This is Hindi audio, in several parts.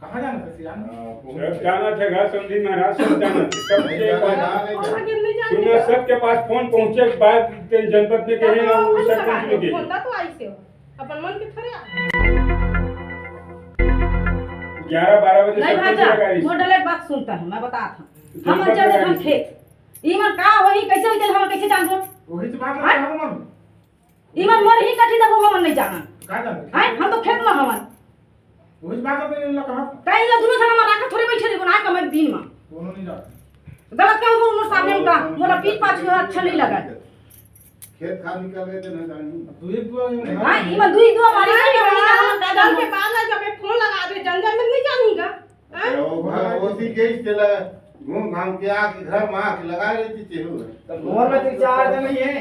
कहाँ जाना था सियान? सब जाना था घर समझी महाराज सब जाना था सुना सबके पास फोन पहुंचे के बाद जनपद में कहे ना वो सरपंच लोग तो आई से अपन मन के थोड़े 11-12 बजे नहीं सरपंच भाजा लगाई मोडल एक बात सुनता है मैं बता था हम चले हम खेत इमन का होई कैसे होई हम कैसे जानबो वही तो बात है हम इमन मोर ही कठी दबो हम नहीं जाना का जाने हैं हम तो खेत में हमन वही बात है इन लोग कहां काई ला दुनो जना राखा थोड़े बैठे रे बना के मैं दिन में दोनों नहीं जाते गलत क्यों मोर सामने का मोरा पीठ पाछ अच्छा नहीं लगा खेत खा निकल गए थे ना जानी तू एक दो हां इमन दुई दो मारी के हम कल के बाद ना जब एक फोन लगा दे जंगल में नहीं जानीगा उसी के चला घूम घाम के आके घर में आके लगा लेती थी मोर में रिचार्ज नहीं है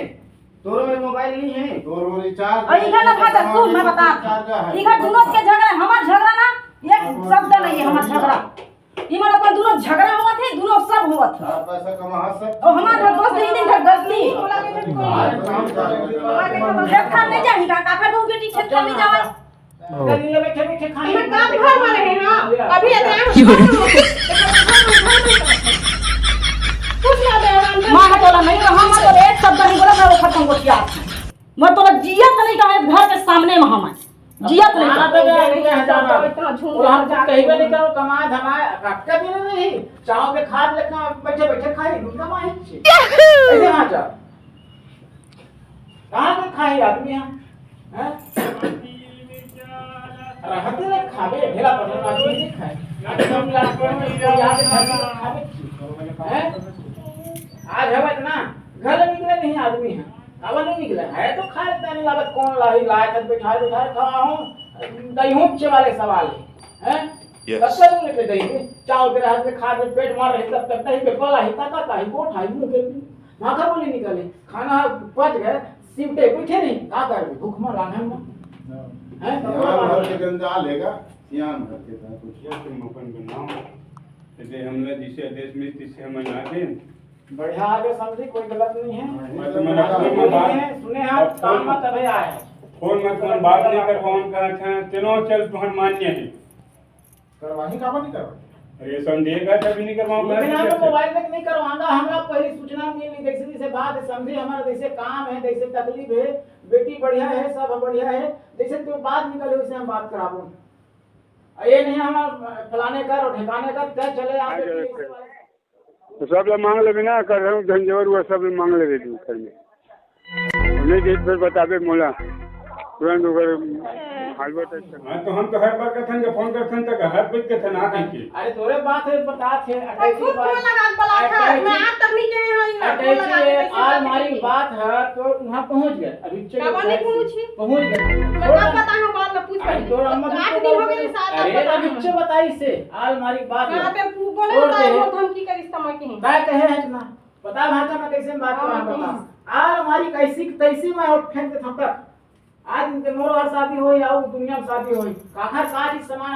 तोरो में मोबाइल नहीं है तोर वो रिचार्ज और इधर ना भाजा सुन मैं बता इधर दोनों के झगड़ा हमार झगड़ा ना एक शब्द नहीं है हमार झगड़ा इमन अपन दोनों झगड़ा हुआ थे दोनों सब हुआ था पैसा कमा सब और हमारा दोस्त ही दिन का गलती खेत खा नहीं जाएगा काका दो बेटी खेत खा नहीं जावे गली में बैठे बैठे खाए हम काम घर वाले हैं ना अभी कुछ ना दे मां तोला नहीं हम तो एक शब्द नहीं बोला मैं वो खत्म हो गया मैं तोला जियत नहीं कहा घर के सामने में हम जियत नहीं कहां पे गए जाना इतना झूठ और हम कहीं भी नहीं करो कमा धमाए रखते भी नहीं चाव पे खाद लेकर बैठे बैठे खाए कमाए ऐसे वहां जा कहां पे खाए आदमी हैं रहते हैं खावे ढेला पर आदमी नहीं खाए एकदम लास्ट में याद खावे हैं आज है इतना घर निकले नहीं आदमी है अब नहीं निकला है तो खा लेता नहीं लागत कौन लाई लाए तक बैठाए बैठाए खा हूं दही ऊंचे वाले सवाल हैं तब तक नहीं निकले दही चावल के हाथ में खा के पेट मार रहे तब तक दही पे गला ही ताकत ही गोठ है मुंह के माथा बोली निकले खाना पच गए सिमटे बैठे नहीं का कर भूख मर रहा है हैं घर के गंजा लेगा सियान घर के था कुछ ये तुम अपन बनाओ जैसे हमने जिसे आदेश में जिसे हम आते बढ़िया आगे समझी कोई गलत नहीं है मैं तो मैंने फोन में बात सुने आप काम मत अभी आए फोन में तुम बात नहीं कर पाऊं कहा था चलो चल तुम मान्य है करवाही का नहीं करवा अरे समझेगा तभी नहीं करवाऊंगा लेकिन हम मोबाइल तक नहीं करवाऊंगा हमरा पहले सूचना मिली जैसे जैसे बात समझे हमारा जैसे काम है जैसे तकलीफ है बेटी बढ़िया है सब बढ़िया है जैसे तो बात निकले वैसे हम बात कराबो ये नहीं हम फलाने कर और ठिकाने कर तय चले आप तो सब लोग मांग ले बिना कर रहा हूँ धनजोर हुआ सब लोग मांग ले तू कर में नहीं दे फिर बताबे मोला तुरंत अगर हालत हां तो हम तो हर बार कथन के फोन करथन तक हर बात कथन आ के अरे तोरे बात है बता थे खुद फोन लगा पला था मैं आज तक नहीं गए हैं अटैची अलमारी बात है तो वहां पहुंच गए अभी चलो कब नहीं पहुंची पहुंच गए मैं कब बताऊं बात में पूछ अरे तोर अम्मा 8 दिन हो गए साथ अरे अभी चे बताई से अलमारी बात हां पे बोले तो हम की कर इस्तेमाल के हैं काय कहे है ना बता भाषा में कैसे बात कर रहा बता अलमारी कैसी तैसी में और फेंक दे थपक आज मोर शादी होई आउ दुनिया में शादी होई काखर काज सामान